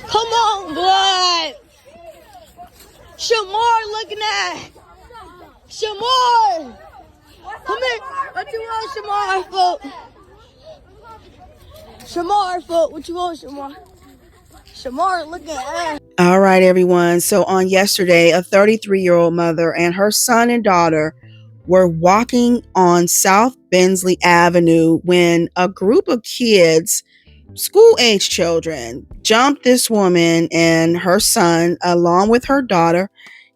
Come on, blood. Shamar looking at. Shamar. Come here. What you want, Shamar, foot? Shamar, foot. What you want, Shamar? Shamar looking at. All right, everyone. So on yesterday, a 33-year-old mother and her son and daughter were walking on South Bensley Avenue when a group of kids, school-age children, jumped this woman and her son along with her daughter.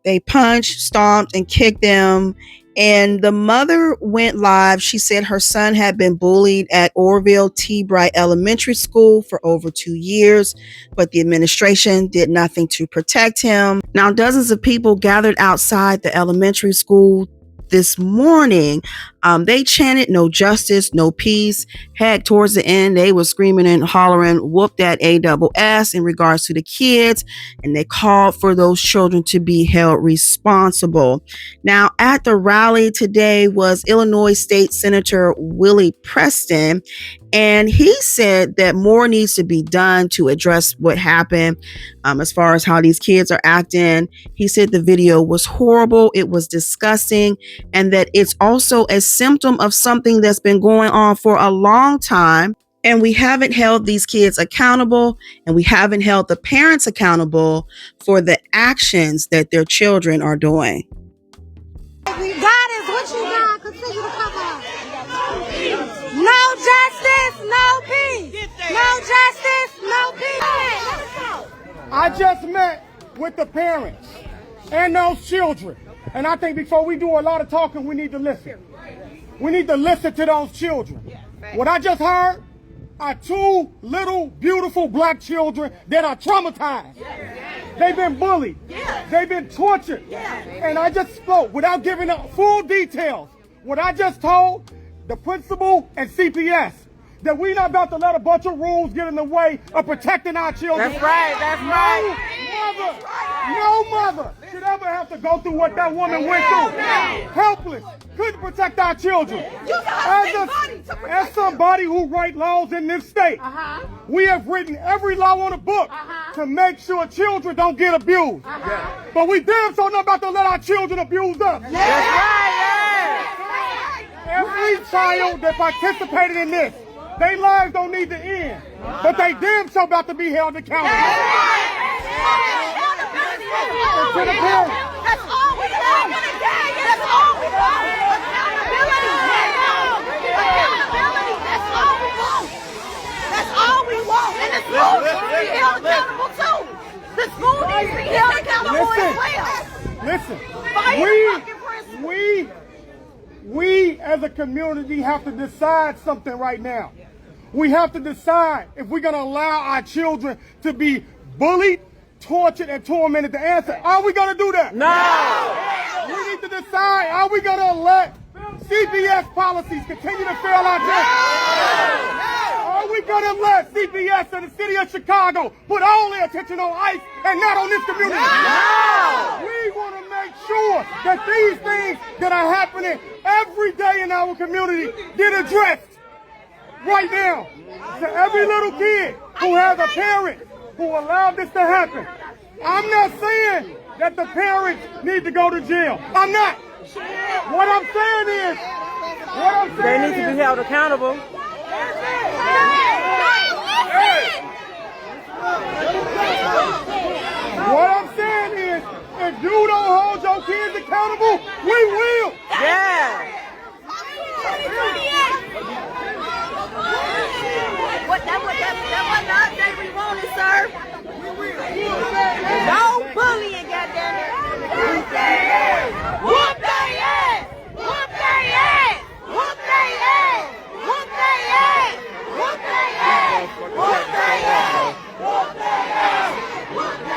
They punched, stomped, and kicked them. And the mother went live. She said her son had been bullied at Orville T. Bright Elementary School for over 2 years, but the administration did nothing to protect him. Now, dozens of people gathered outside the elementary school this morning. They chanted no justice, no peace. Heck, towards the end, they were screaming and hollering, whoop that ASS in regards to the kids. And they called for those children to be held responsible. Now, at the rally today was Illinois State Senator Willie Preston. And he said that more needs to be done to address what happened as far as how these kids are acting. He said the video was horrible. It was disgusting. And that it's also a symptom of something that's been going on for a long time. And we haven't held these kids accountable, and we haven't held the parents accountable for the actions that their children are doing. God is what you got. Continue to come on. No justice, no peace. No justice, no peace. I just met with the parents and those children. And I think before we do a lot of talking, we need to listen. We need to listen to those children. What I just heard are two little, beautiful black children that are traumatized. They've been bullied. They've been tortured. And I just spoke without giving up full details. What I just told the principal and CPS, that we're not about to let a bunch of rules get in the way of protecting our children. That's right, that's right. No mother should ever have to go through what that woman went through. Helpless, couldn't protect our children. As somebody who writes laws in this state, we have written every law on the book to make sure children don't get abused. But we damn so not about to let our children abuse us. That's right, Every child that participated in this, their lives don't need to end, but they damn so about to be held accountable. To the parents. That's all we want. That's all we want. Accountability. Accountability. That's all we want. That's all we want. And the school needs to be held accountable too. The school needs to be held accountable as well. Listen, we as a community have to decide something right now. We have to decide if we're going to allow our children to be bullied, tortured, and tormented. The answer, are we going to do that? No! We need to decide, are we going to let CPS policies continue to fail our children? Are we going to let CPS and the city of Chicago put all their attention on ICE and not on this community? No! We want to make sure that these things that are happening every day in our community get addressed right now. To every little kid who has a parent who allowed this to happen. I'm not saying that the parents need to go to jail. I'm not. What I'm saying is, They need to be held accountable. What I'm saying is, if you don't hold your kids accountable, we will. Yeah. That was not that we wanted, sir. No bullying, goddammit. Whoop their ass! Whoop their ass! Whoop their ass! Whoop their ass! Whoop their ass! Whoop their ass! Whoop their ass! Whoop their ass! Whoop their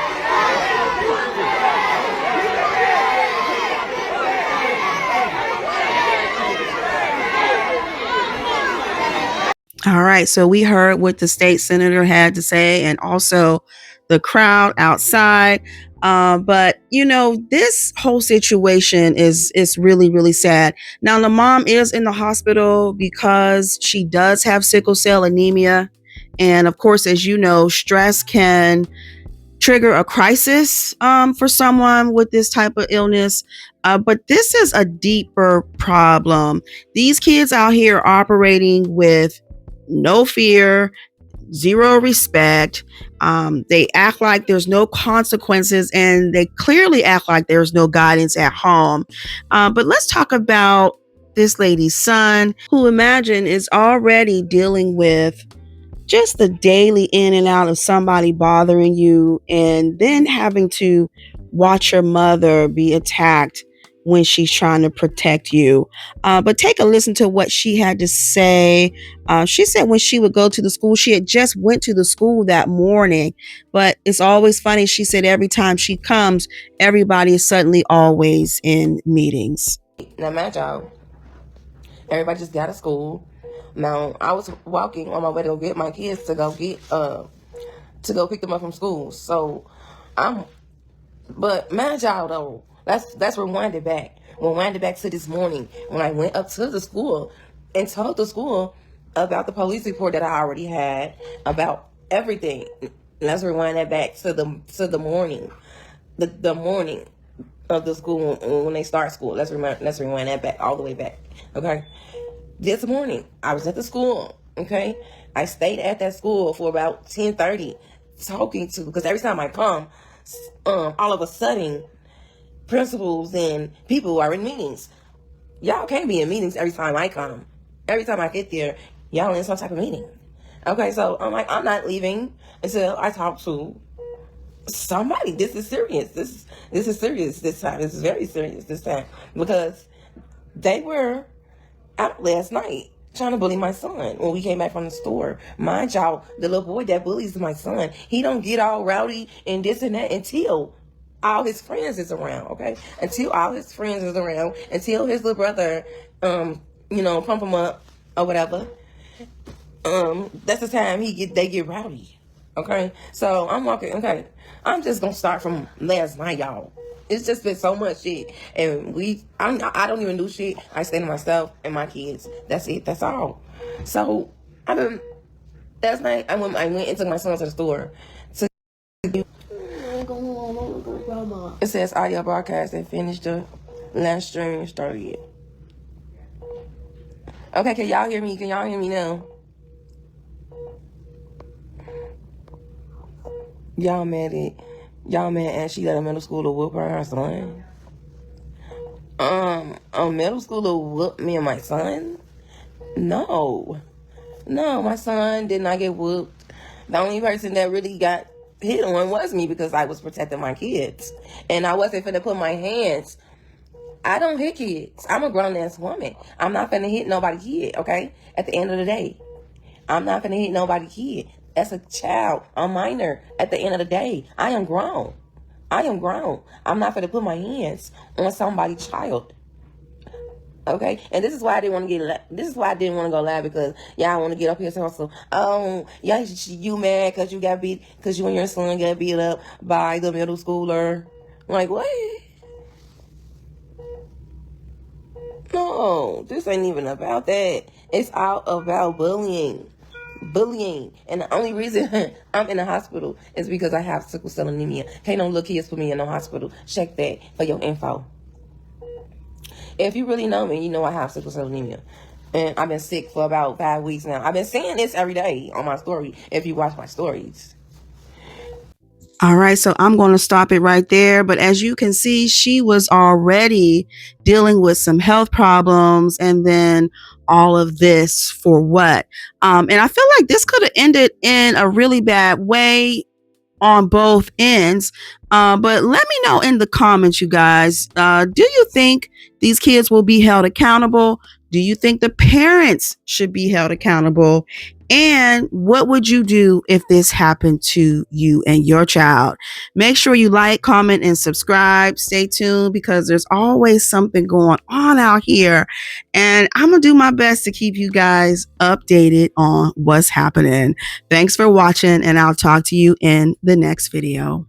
All right, so we heard what the state senator had to say and also the crowd outside. But, you know, this whole situation is really, really sad. Now, the mom is in the hospital because she does have sickle cell anemia. And of course, as you know, stress can trigger a crisis for someone with this type of illness. But this is a deeper problem. These kids out here operating with no fear, zero respect. They act like there's no consequences, and they clearly act like there's no guidance at home. But let's talk about this lady's son, who imagine is already dealing with just the daily in and out of somebody bothering you, and then having to watch your mother be attacked when she's trying to protect you. But take a listen to what she had to say. She said when she would go to the school, she had just went to the school that morning, but it's always funny. She said every time she comes, everybody is suddenly always in meetings. Now, mind y'all, everybody just got to school. Now, I was walking on my way to go get my kids to go pick them up from school. So, but mind y'all though, let's rewind it back. Rewind it back to this morning when I went up to the school and told the school about the police report that I already had about everything. Let's rewind that back to the morning, the morning of the school when they start school. Let's rewind that back all the way back. Okay. This morning, I was at the school, okay? I stayed at that school for about 10:30 talking to, because every time I come, all of a sudden, principals and people are in meetings. Y'all can't be in meetings every time I come. Every time I get there, y'all in some type of meeting. Okay, so I'm like, I'm not leaving until I talk to somebody. This is serious. This is serious this time. This is very serious this time. Because they were out last night trying to bully my son when we came back from the store. Mind y'all, the little boy that bullies my son, he don't get all rowdy and this and that until all his friends is around, okay? Until all his friends is around, until his little brother, pump him up or whatever. That's the time they get rowdy, okay? So I'm walking, okay? I'm just gonna start from last night, y'all. It's just been so much shit, and I don't even do shit. I stay to myself and my kids. That's it. That's all. So last night I went and took my son to the store. It says audio broadcast and finished the last stream started. Okay, can y'all hear me? Can y'all hear me now? Y'all mad at she at a middle school to whoop her son? A middle school to whoop me and my son? No, my son did not get whooped. The only person that really got hit on was me because I was protecting my kids. And I wasn't finna put my hands. I don't hit kids. I'm a grown-ass woman. I'm not finna hit nobody kid, okay? At the end of the day. I'm not finna hit nobody kid. As a child, a minor, at the end of the day, I am grown. I'm not finna put my hands on somebody's child. Okay, and this is why I didn't want to go live, because y'all want to get up here and so, yeah, you mad because you got beat, because you and your son got beat up by the middle schooler. I'm like, what? No, this ain't even about that. It's all about bullying. And the only reason I'm in the hospital is because I have sickle cell anemia. Can't no little kids put me in no hospital. Check that for your info. If you really know me, you know I have sickle cell anemia. And I've been sick for about 5 weeks now. I've been saying this every day on my story, if you watch my stories. All right, so I'm going to stop it right there. But as you can see, she was already dealing with some health problems, and then all of this for what? And I feel like this could have ended in a really bad way on both ends. But let me know in the comments, you guys. Do you think these kids will be held accountable? Do you think the parents should be held accountable? And what would you do if this happened to you and your child? Make sure you like, comment, and subscribe. Stay tuned, because there's always something going on out here. And I'm going to do my best to keep you guys updated on what's happening. Thanks for watching, and I'll talk to you in the next video.